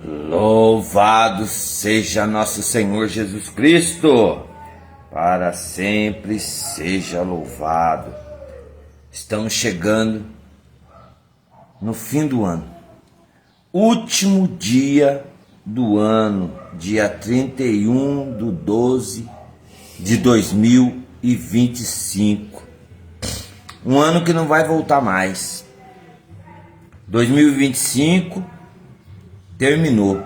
Louvado seja nosso Senhor Jesus Cristo, para sempre seja louvado. Estamos chegando no fim do ano, último dia do ano, dia 31/12 de 2025. Um ano que não vai voltar mais. 2025 terminou.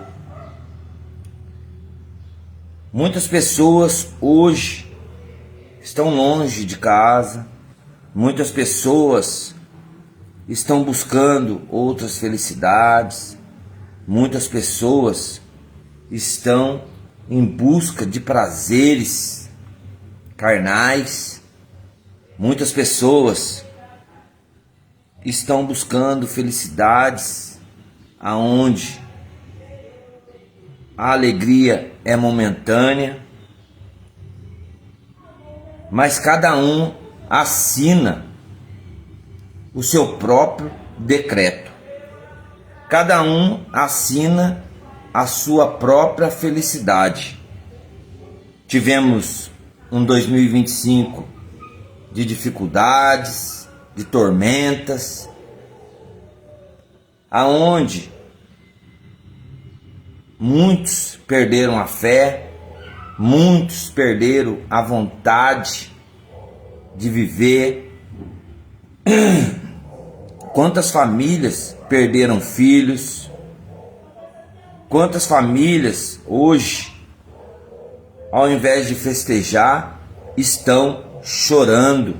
Muitas pessoas hoje estão longe de casa, muitas pessoas estão buscando outras felicidades, muitas pessoas estão em busca de prazeres carnais, muitas pessoas estão buscando felicidades aonde a alegria é momentânea, mas cada um assina o seu próprio decreto. Cada um assina a sua própria felicidade. Tivemos um 2025 de dificuldades, de tormentas, aonde muitos perderam a fé, muitos perderam a vontade de viver. Quantas famílias perderam filhos? Quantas famílias hoje, ao invés de festejar, estão chorando?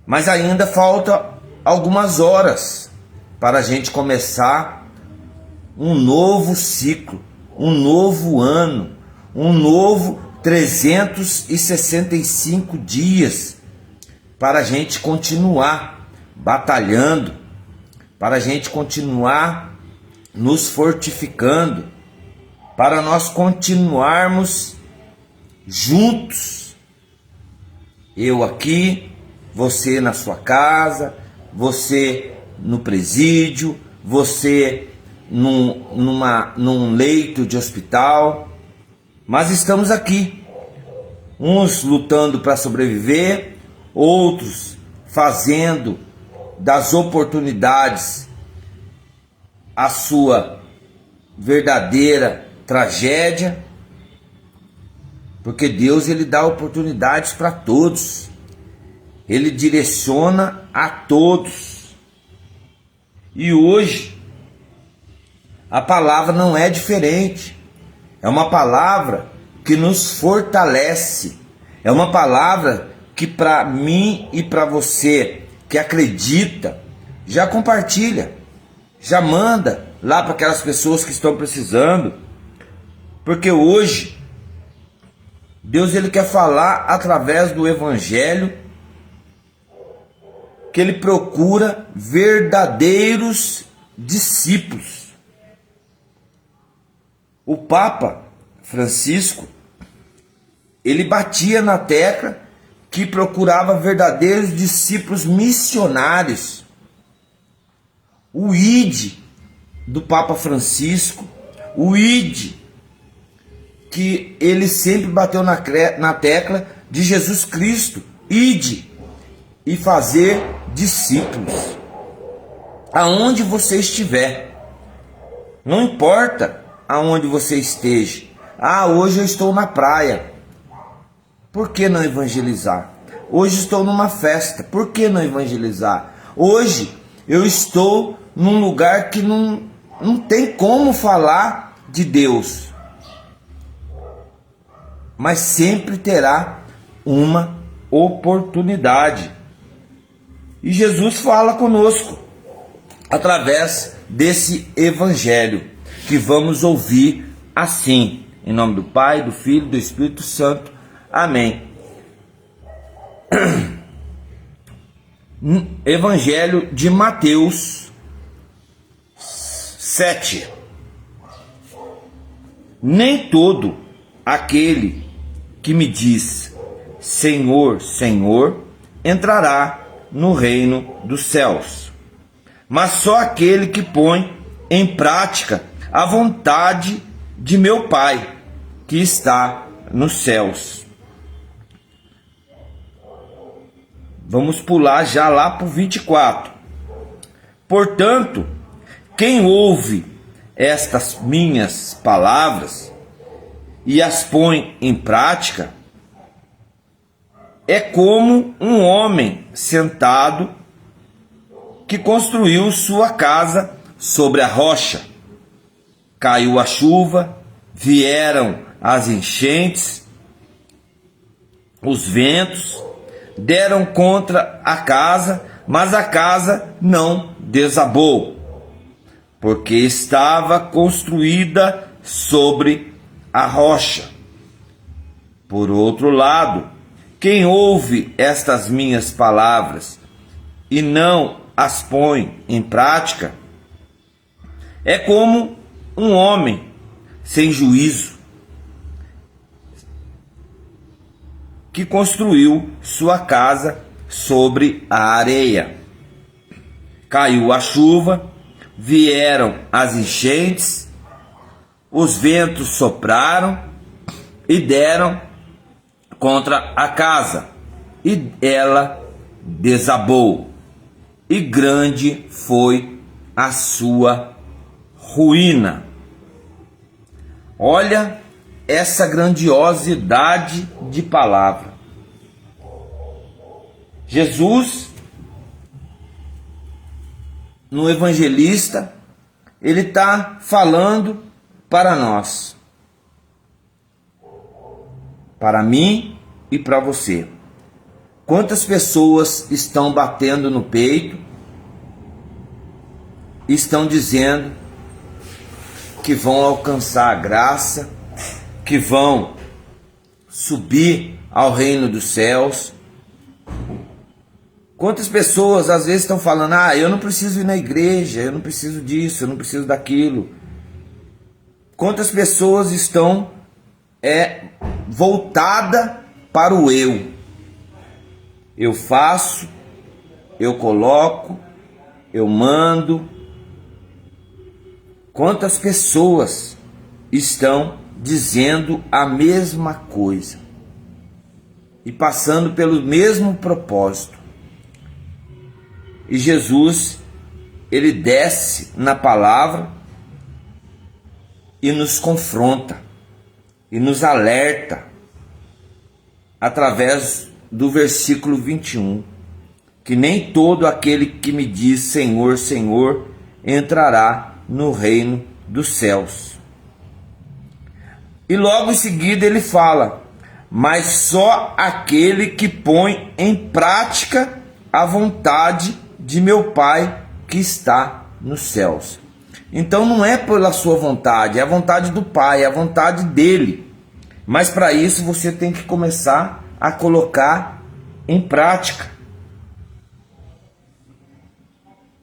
Mas ainda falta algumas horas para a gente começar um novo ciclo, um novo ano, um novo 365 dias para a gente continuar batalhando, para a gente continuar nos fortificando, para nós continuarmos juntos. Eu aqui, você na sua casa, você no presídio, você num leito de hospital, mas estamos aqui, uns lutando para sobreviver, outros fazendo das oportunidades a sua verdadeira tragédia, porque Deus, ele dá oportunidades para todos, ele direciona a todos. E hoje a palavra não é diferente, é uma palavra que nos fortalece, é uma palavra que para mim e para você que acredita, já compartilha, já manda lá para aquelas pessoas que estão precisando, porque hoje Deus, ele quer falar através do Evangelho, que ele procura verdadeiros discípulos. O Papa Francisco, ele batia na tecla que procurava verdadeiros discípulos missionários. O ID do Papa Francisco, o ID que ele sempre bateu na tecla de Jesus Cristo, ID e fazer discípulos. Aonde você estiver, não importa aonde você esteja. Hoje eu estou na praia, por que não evangelizar? Hoje estou numa festa, por que não evangelizar? Hoje eu estou num lugar que não tem como falar de Deus, mas sempre terá uma oportunidade. E Jesus fala conosco através desse evangelho que vamos ouvir assim, em nome do Pai, do Filho e do Espírito Santo. Amém. Evangelho de Mateus 7. Nem todo aquele que me diz Senhor, Senhor, entrará no reino dos céus, mas só aquele que põe em prática a vontade de meu Pai que está nos céus. Vamos pular já lá para o 24. Portanto, quem ouve estas minhas palavras e as põe em prática, é como um homem sentado que construiu sua casa sobre a rocha. Caiu a chuva, vieram as enchentes, os ventos deram contra a casa, mas a casa não desabou, porque estava construída sobre a rocha. Por outro lado, quem ouve estas minhas palavras e não as põe em prática, é como um homem sem juízo que construiu sua casa sobre a areia. Caiu a chuva, vieram as enchentes, os ventos sopraram e deram contra a casa, e ela desabou, e grande foi a sua ruína. Olha essa grandiosidade de palavra. Jesus, no evangelista, ele está falando para nós, para mim e para você. Quantas pessoas estão batendo no peito, estão dizendo que vão alcançar a graça, que vão subir ao reino dos céus. Quantas pessoas às vezes estão falando: eu não preciso ir na igreja, eu não preciso disso, eu não preciso daquilo. Quantas pessoas estão voltada para o eu. Eu faço, eu coloco, eu mando. Quantas pessoas estão dizendo a mesma coisa e passando pelo mesmo propósito? E Jesus, ele desce na palavra e nos confronta e nos alerta através do versículo 21, que nem todo aquele que me diz Senhor, Senhor entrará no reino dos céus. E logo em seguida ele fala: mas só aquele que põe em prática a vontade de meu Pai que está nos céus. Então não é pela sua vontade, é a vontade do Pai, é a vontade dele. Mas para isso você tem que começar a colocar em prática.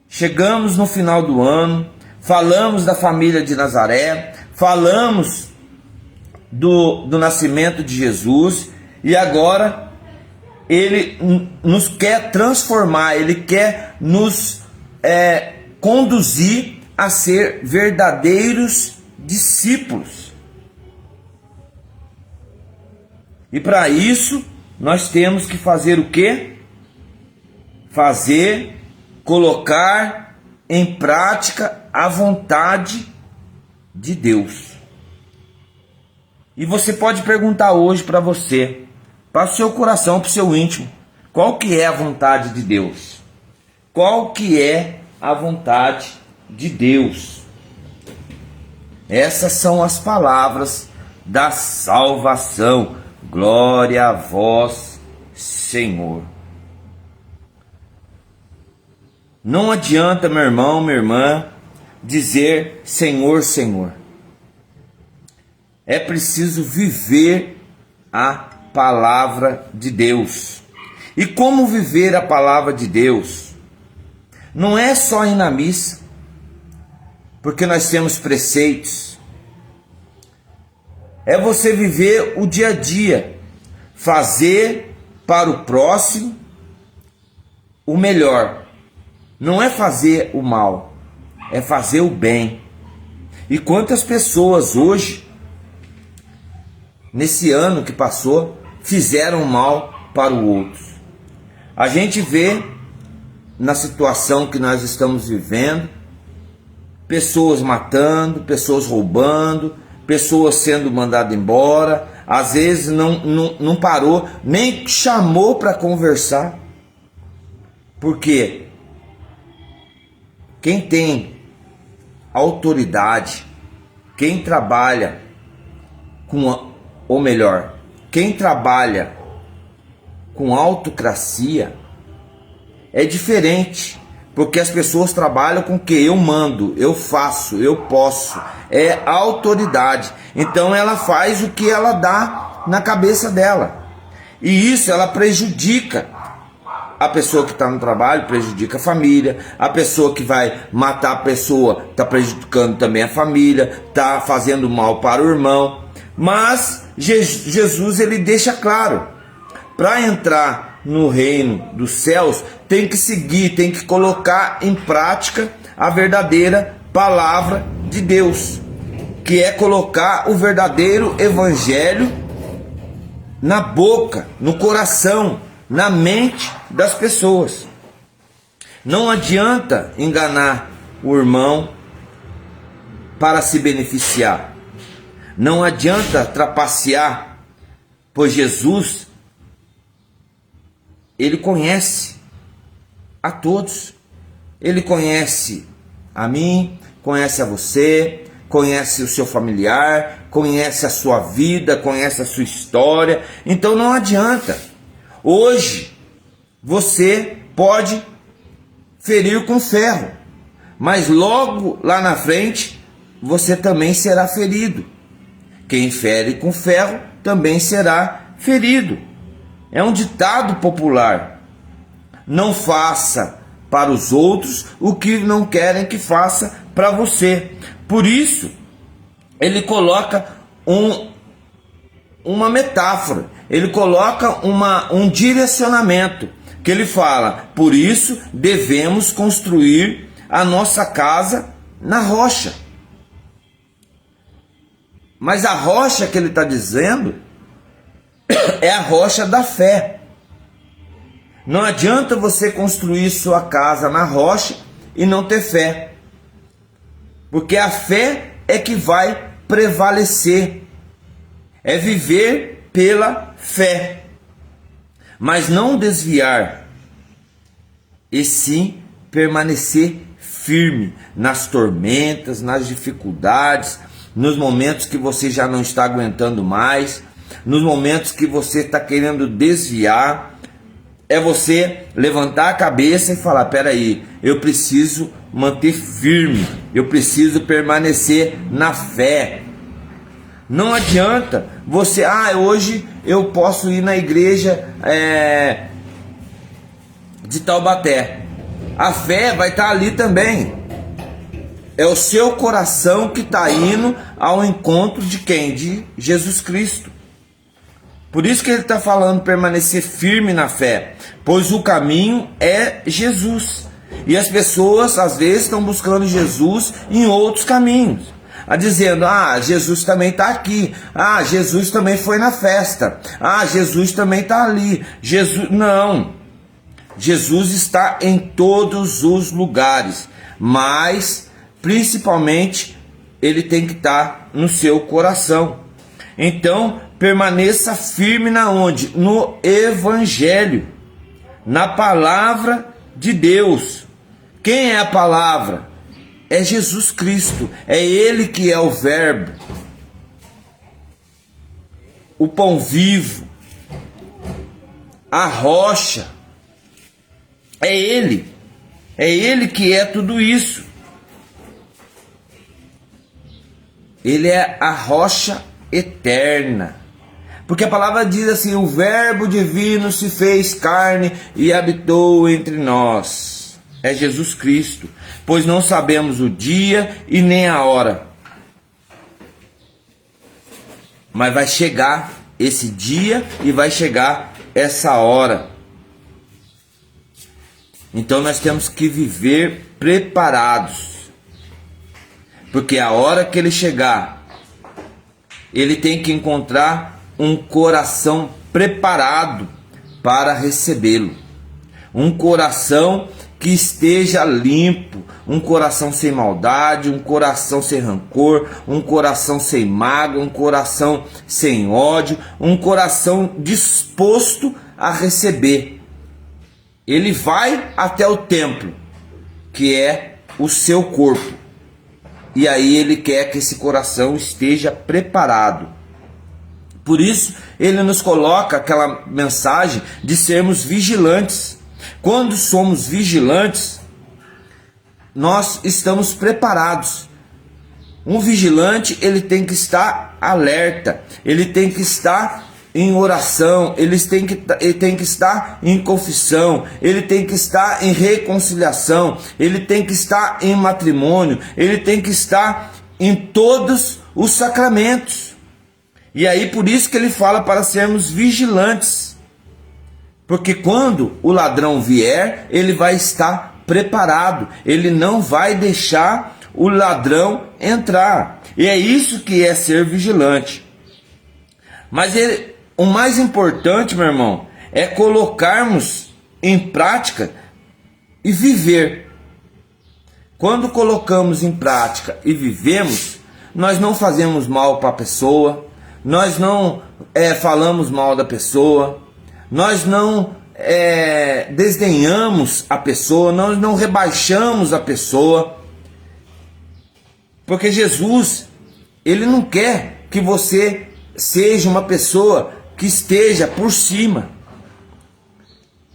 Chegamos no final do ano, falamos da família de Nazaré, falamos do nascimento de Jesus, e agora ele nos quer transformar, ele quer nos conduzir a ser verdadeiros discípulos. E para isso nós temos que fazer o quê? Colocar em prática a vontade de Deus. E você pode perguntar hoje para você, para o seu coração, para o seu íntimo, qual que é a vontade de Deus? Qual que é a vontade de Deus? Essas são as palavras da salvação. Glória a vós, Senhor. Não adianta, meu irmão, minha irmã, dizer Senhor, Senhor. É preciso viver a palavra de Deus. E como viver a palavra de Deus? Não é só ir na missa, porque nós temos preceitos. É você viver o dia a dia, fazer para o próximo o melhor. Não é fazer o mal, é fazer o bem. E quantas pessoas hoje, nesse ano que passou, fizeram mal para o outro? A gente vê na situação que nós estamos vivendo, pessoas matando, pessoas roubando, pessoas sendo mandadas embora, às vezes não parou, nem chamou para conversar. Por quê? Quem tem autoridade, quem trabalha ou melhor, quem trabalha com autocracia é diferente, porque as pessoas trabalham com o que? Eu mando, eu faço, eu posso, é autoridade. Então ela faz o que ela dá na cabeça dela, e isso ela prejudica a pessoa que está no trabalho, prejudica a família. A pessoa que vai matar a pessoa está prejudicando também a família, está fazendo mal para o irmão. Mas Jesus ele deixa claro, para entrar no reino dos céus tem que seguir, tem que colocar em prática a verdadeira palavra de Deus, que é colocar o verdadeiro evangelho na boca, no coração, na mente das pessoas. Não adianta enganar o irmão para se beneficiar. Não adianta trapacear, pois Jesus, ele conhece a todos. Ele conhece a mim, conhece a você, conhece o seu familiar, conhece a sua vida, conhece a sua história. Então não adianta. Hoje você pode ferir com ferro, mas logo lá na frente você também será ferido. Quem fere com ferro também será ferido. É um ditado popular: não faça para os outros o que não querem que faça para você. Por isso ele coloca uma metáfora, ele coloca um direcionamento, que ele fala: por isso devemos construir a nossa casa na rocha. Mas a rocha que ele está dizendo é a rocha da fé. Não adianta você construir sua casa na rocha e não ter fé, porque a fé é que vai prevalecer. É viver pela fé, mas não desviar, e sim permanecer firme nas tormentas, nas dificuldades, nos momentos que você já não está aguentando mais, nos momentos que você está querendo desviar. É você levantar a cabeça e falar: peraí, eu preciso manter firme, eu preciso permanecer na fé. Não adianta você, hoje eu posso ir na igreja de Taubaté. A fé vai estar ali também. É o seu coração que está indo ao encontro de quem? De Jesus Cristo. Por isso que ele está falando permanecer firme na fé, pois o caminho é Jesus. E as pessoas às vezes estão buscando Jesus em outros caminhos, dizendo: Jesus também está aqui, Jesus também foi na festa, Jesus também está ali. Não, Jesus está em todos os lugares, mas principalmente ele tem que estar no seu coração. Então permaneça firme na onde? No Evangelho, na palavra de Deus. Quem é a palavra? É Jesus Cristo, é Ele que é o Verbo, o pão vivo, a rocha. É Ele que é tudo isso. Ele é a rocha eterna, porque a palavra diz assim: o Verbo divino se fez carne e habitou entre nós. É Jesus Cristo, pois não sabemos o dia e nem a hora, mas vai chegar esse dia e vai chegar essa hora. Então nós temos que viver preparados. Porque a hora que ele chegar, ele tem que encontrar um coração preparado para recebê-lo. Um coração que esteja limpo, um coração sem maldade, um coração sem rancor, um coração sem mágoa, um coração sem ódio, um coração disposto a receber. Ele vai até o templo, que é o seu corpo, e aí ele quer que esse coração esteja preparado. Por isso ele nos coloca aquela mensagem de sermos vigilantes. Quando somos vigilantes, nós estamos preparados. Um vigilante, ele tem que estar alerta, ele tem que estar em oração, ele tem que estar em confissão, ele tem que estar em reconciliação, ele tem que estar em matrimônio, ele tem que estar em todos os sacramentos. E aí por isso que ele fala para sermos vigilantes. Porque quando o ladrão vier, ele vai estar preparado. Ele não vai deixar o ladrão entrar. E é isso que é ser vigilante. Mas o mais importante, meu irmão, é colocarmos em prática e viver. Quando colocamos em prática e vivemos, nós não fazemos mal para a pessoa, nós não falamos mal da pessoa, nós não desdenhamos a pessoa, nós não rebaixamos a pessoa, porque Jesus, ele não quer que você seja uma pessoa que esteja por cima.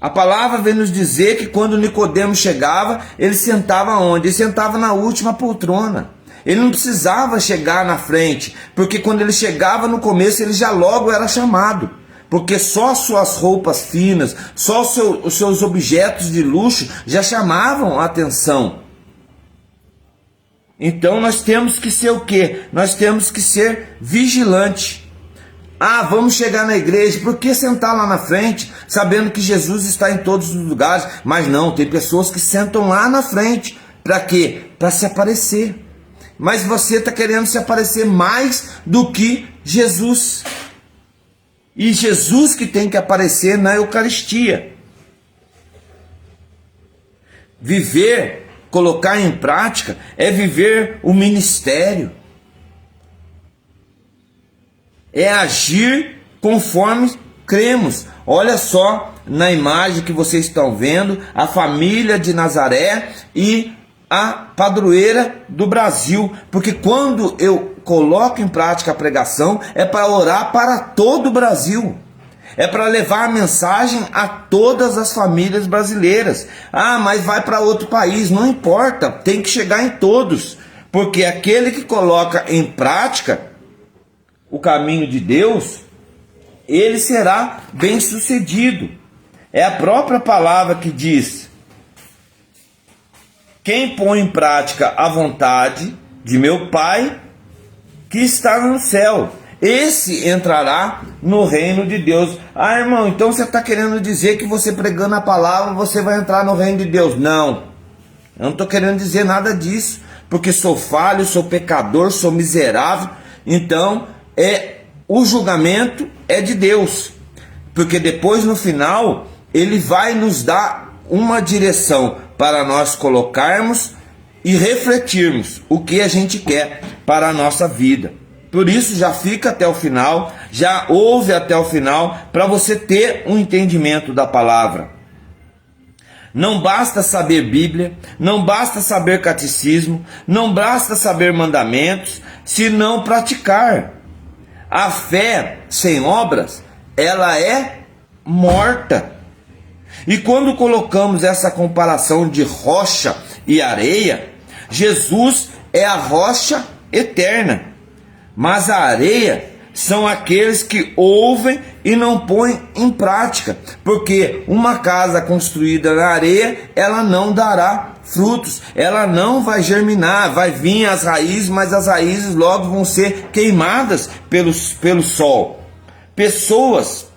A palavra vem nos dizer que quando Nicodemo chegava, ele sentava onde? Ele sentava na última poltrona. Ele não precisava chegar na frente, porque quando ele chegava no começo, ele já logo era chamado. Porque só suas roupas finas, só os seus objetos de luxo já chamavam a atenção. Então nós temos que ser o quê? Nós temos que ser vigilante. Ah, vamos chegar na igreja, por que sentar lá na frente, sabendo que Jesus está em todos os lugares? Mas não, tem pessoas que sentam lá na frente. Para quê? Para se aparecer. Mas você está querendo se aparecer mais do que Jesus. E Jesus que tem que aparecer na Eucaristia. Viver, colocar em prática, é viver o ministério. É agir conforme cremos. Olha só na imagem que vocês estão vendo, a família de Nazaré e a padroeira do Brasil. Porque quando eu coloco em prática a pregação, é para orar para todo o Brasil. É para levar a mensagem a todas as famílias brasileiras. Ah, mas vai para outro país, não importa, tem que chegar em todos. Porque aquele que coloca em prática o caminho de Deus, ele será bem-sucedido. É a própria palavra que diz: quem põe em prática a vontade de meu Pai que está no céu, esse entrará no reino de Deus. Ah, irmão, então você está querendo dizer que você pregando a palavra, você vai entrar no reino de Deus? Não, eu não estou querendo dizer nada disso, porque sou falho, sou pecador, sou miserável. Então o julgamento é de Deus, porque depois no final ele vai nos dar uma direção para nós colocarmos e refletirmos o que a gente quer para a nossa vida. Por isso já fica até o final, já ouve até o final, para você ter um entendimento da palavra. Não basta saber Bíblia, não basta saber catecismo, não basta saber mandamentos, se não praticar. A fé sem obras, ela é morta. E quando colocamos essa comparação de rocha e areia, Jesus é a rocha eterna, mas a areia são aqueles que ouvem e não põem em prática, porque uma casa construída na areia, ela não dará frutos, ela não vai germinar, vai vir as raízes, mas as raízes logo vão ser queimadas pelo sol. Pessoas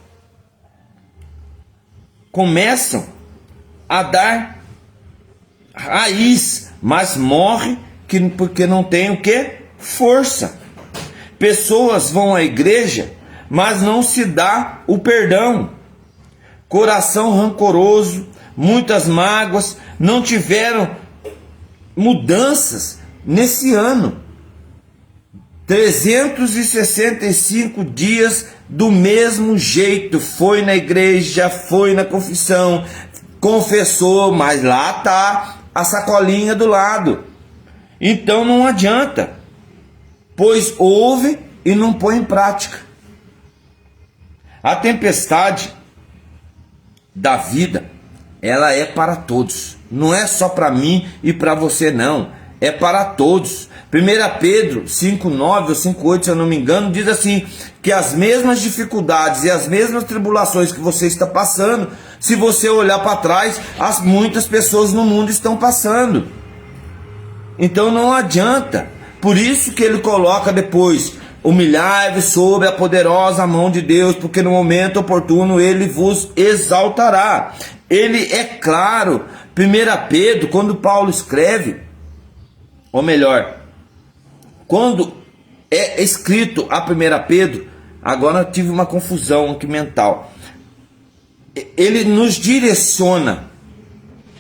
começam a dar raiz, mas morre porque não tem o quê? Força. Pessoas vão à igreja, mas não se dá o perdão. Coração rancoroso, muitas mágoas, não tiveram mudanças nesse ano. 365 dias do mesmo jeito. Foi na igreja, foi na confissão, confessou, mas lá está a sacolinha do lado. Então não adianta, pois ouve e não põe em prática. A tempestade da vida, ela é para todos. Não é só para mim e para você, não. É para todos. 1 Pedro 5,9 ou 5,8, se eu não me engano, diz assim, que as mesmas dificuldades e as mesmas tribulações que você está passando, se você olhar para trás, muitas pessoas no mundo estão passando. Então não adianta. Por isso que ele coloca depois: humilhai-vos sob a poderosa mão de Deus, porque no momento oportuno ele vos exaltará. Ele é claro. 1 Pedro, quando Paulo escreve, ou melhor, quando é escrito a 1 Pedro, agora eu tive uma confusão aqui mental. Ele nos direciona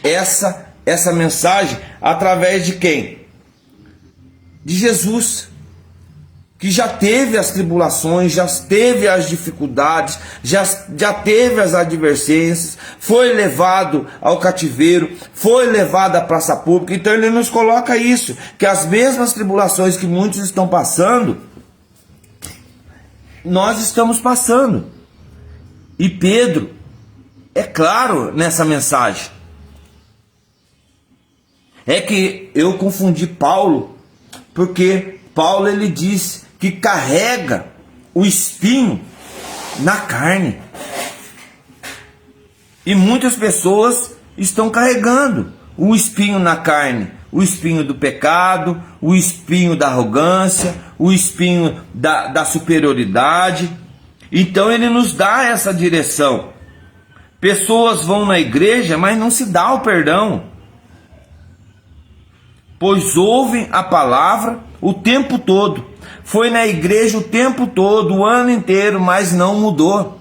essa mensagem através de quem? De Jesus, que já teve as tribulações, já teve as dificuldades, já teve as advertências, foi levado ao cativeiro, foi levado à praça pública. Então ele nos coloca isso, que as mesmas tribulações que muitos estão passando, nós estamos passando. E Pedro é claro nessa mensagem. É que eu confundi Paulo, porque Paulo ele diz que carrega o espinho na carne. E muitas pessoas estão carregando o espinho na carne. O espinho do pecado, o espinho da arrogância, o espinho da superioridade. Então ele nos dá essa direção. Pessoas vão na igreja, mas não se dá o perdão. Pois ouvem a palavra o tempo todo. Foi na igreja o tempo todo, o ano inteiro, mas não mudou.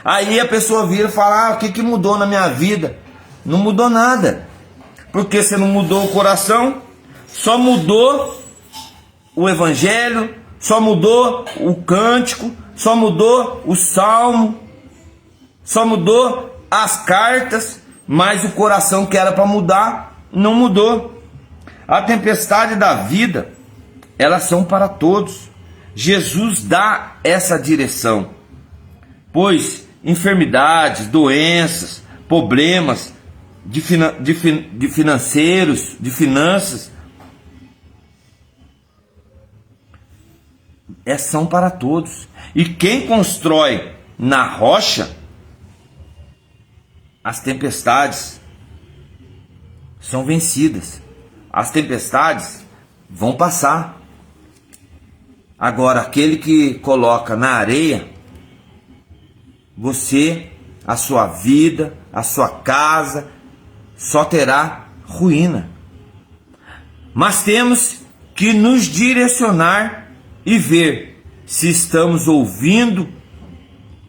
Aí a pessoa vira e fala: o que mudou na minha vida? Não mudou nada. Porque você não mudou o coração, só mudou o evangelho, só mudou o cântico, só mudou o salmo, só mudou as cartas, mas o coração que era para mudar, não mudou. A tempestade da vida, elas são para todos. Jesus dá essa direção, pois enfermidades, doenças, problemas de financeiros, de finanças, são para todos. E quem constrói na rocha, as tempestades são vencidas. As tempestades vão passar. Agora, aquele que coloca na areia, você, a sua vida, a sua casa, só terá ruína. Mas temos que nos direcionar e ver se estamos ouvindo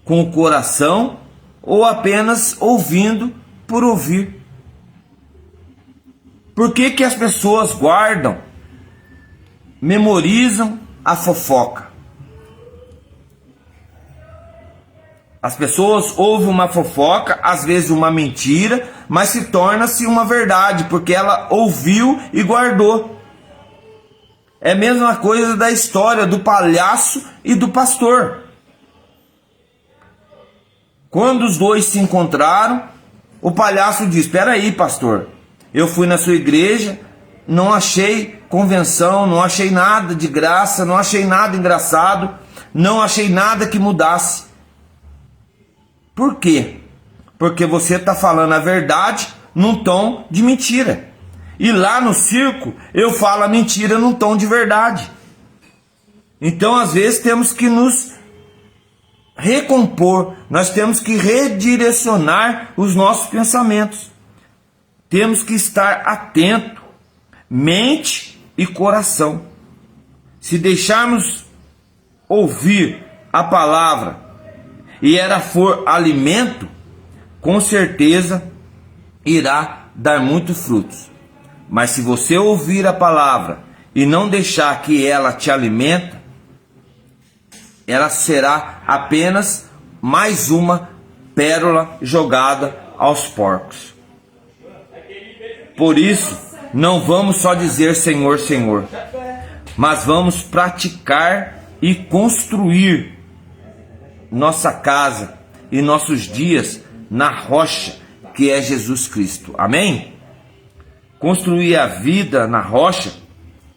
com o coração ou apenas ouvindo por ouvir. Por que as pessoas guardam, memorizam a fofoca? As pessoas ouvem uma fofoca, às vezes uma mentira, mas se torna-se uma verdade, porque ela ouviu e guardou. É a mesma coisa da história do palhaço e do pastor. Quando os dois se encontraram, o palhaço diz: espera aí, pastor, eu fui na sua igreja, não achei convenção, não achei nada de graça, não achei nada engraçado, não achei nada que mudasse. Por quê? Porque você está falando a verdade num tom de mentira. E lá no circo eu falo a mentira num tom de verdade. Então às vezes temos que nos recompor, nós temos que redirecionar os nossos pensamentos. Temos que estar atento, mente e coração. Se deixarmos ouvir a palavra e ela for alimento, com certeza irá dar muitos frutos. Mas se você ouvir a palavra e não deixar que ela te alimente, ela será apenas mais uma pérola jogada aos porcos. Por isso, não vamos só dizer Senhor, Senhor, mas vamos praticar e construir nossa casa e nossos dias na rocha que é Jesus Cristo. Amém? Construir a vida na rocha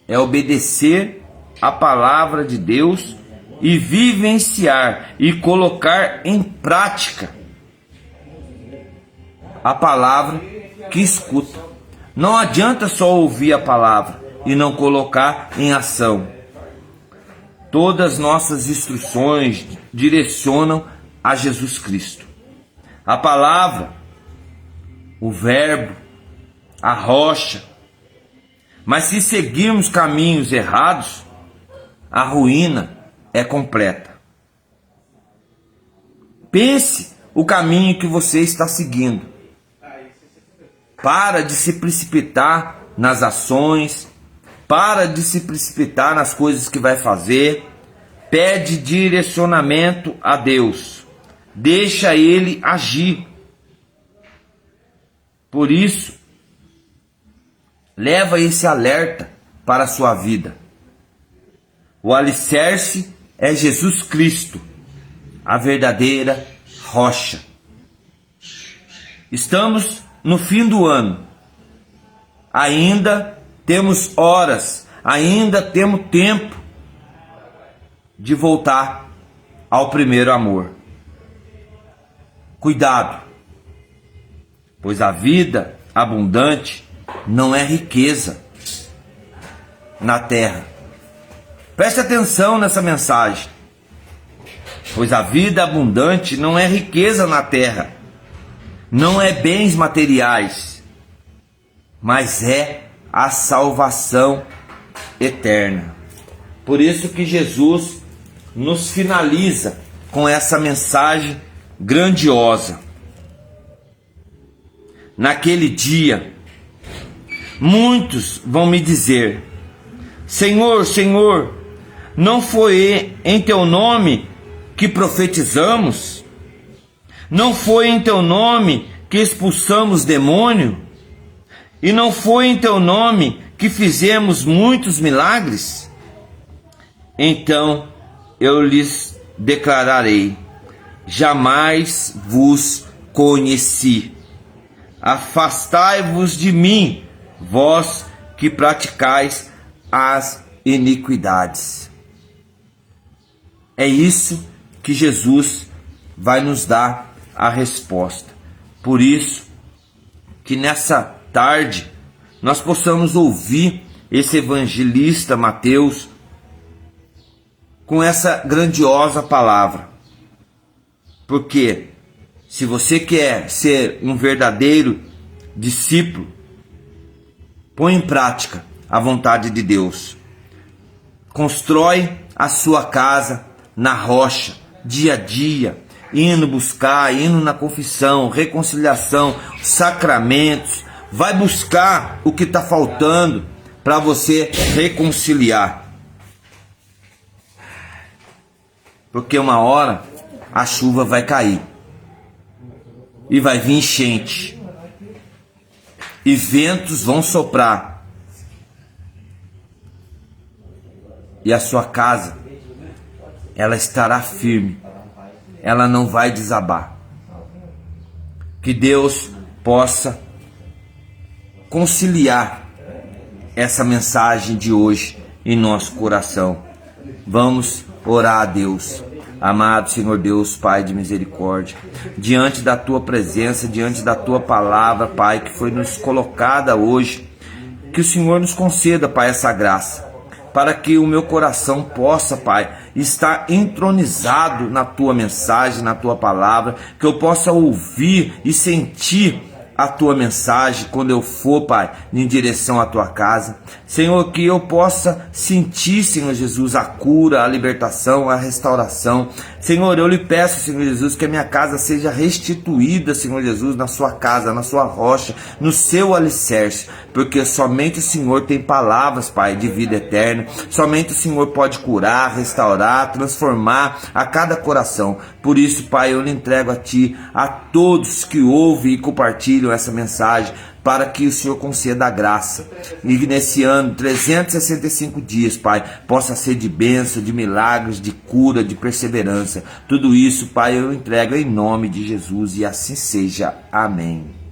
é obedecer a palavra de Deus e vivenciar e colocar em prática a palavra que escuta. Não adianta só ouvir a palavra e não colocar em ação. Todas nossas instruções direcionam a Jesus Cristo. A palavra, o verbo, a rocha. Mas se seguirmos caminhos errados, a ruína é completa. Pense o caminho que você está seguindo. Para de se precipitar nas ações, para de se precipitar nas coisas que vai fazer. Pede direcionamento a Deus. Deixa Ele agir. Por isso, leva esse alerta para a sua vida. O alicerce é Jesus Cristo, a verdadeira rocha. Estamos no fim do ano. Ainda temos horas, ainda temos tempo de voltar ao primeiro amor. Cuidado, pois a vida abundante não é riqueza na terra. Preste atenção nessa mensagem, pois a vida abundante não é riqueza na terra, não é bens materiais, mas é a salvação eterna. Por isso que Jesus nos finaliza com essa mensagem grandiosa. Naquele dia, muitos vão me dizer: Senhor, Senhor, não foi em teu nome que profetizamos? Não foi em teu nome que expulsamos demônio? E não foi em teu nome que fizemos muitos milagres? Então eu lhes declararei: jamais vos conheci. Afastai-vos de mim, vós que praticais as iniquidades. É isso que Jesus vai nos dar a resposta. Por isso que nessa tarde nós possamos ouvir esse evangelista Mateus com essa grandiosa palavra. Porque se você quer ser um verdadeiro discípulo, põe em prática a vontade de Deus. Constrói a sua casa na rocha, dia a dia, indo buscar, indo na confissão, reconciliação, sacramentos. Vai buscar o que está faltando para você reconciliar. Porque uma hora a chuva vai cair. E vai vir enchente. E ventos vão soprar. E a sua casa, ela estará firme. Ela não vai desabar. Que Deus possa conciliar essa mensagem de hoje em nosso coração. Vamos orar a Deus. Amado Senhor Deus, Pai de misericórdia, diante da Tua presença, diante da Tua palavra, Pai, que foi nos colocada hoje, que o Senhor nos conceda, Pai, essa graça, para que o meu coração possa, Pai, estar entronizado na Tua mensagem, na Tua palavra, que eu possa ouvir e sentir a tua mensagem quando eu for, Pai, em direção à tua casa. Senhor, que eu possa sentir, Senhor Jesus, a cura, a libertação, a restauração. Senhor, eu lhe peço, Senhor Jesus, que a minha casa seja restituída, Senhor Jesus, na sua casa, na sua rocha, no seu alicerce, porque somente o Senhor tem palavras, Pai, de vida eterna. Somente o Senhor pode curar, restaurar, transformar a cada coração. Por isso, Pai, eu lhe entrego a Ti, a todos que ouvem e compartilham essa mensagem, para que o Senhor conceda a graça. E nesse ano, 365 dias, Pai, possa ser de bênção, de milagres, de cura, de perseverança. Tudo isso, Pai, eu entrego em nome de Jesus, e assim seja. Amém.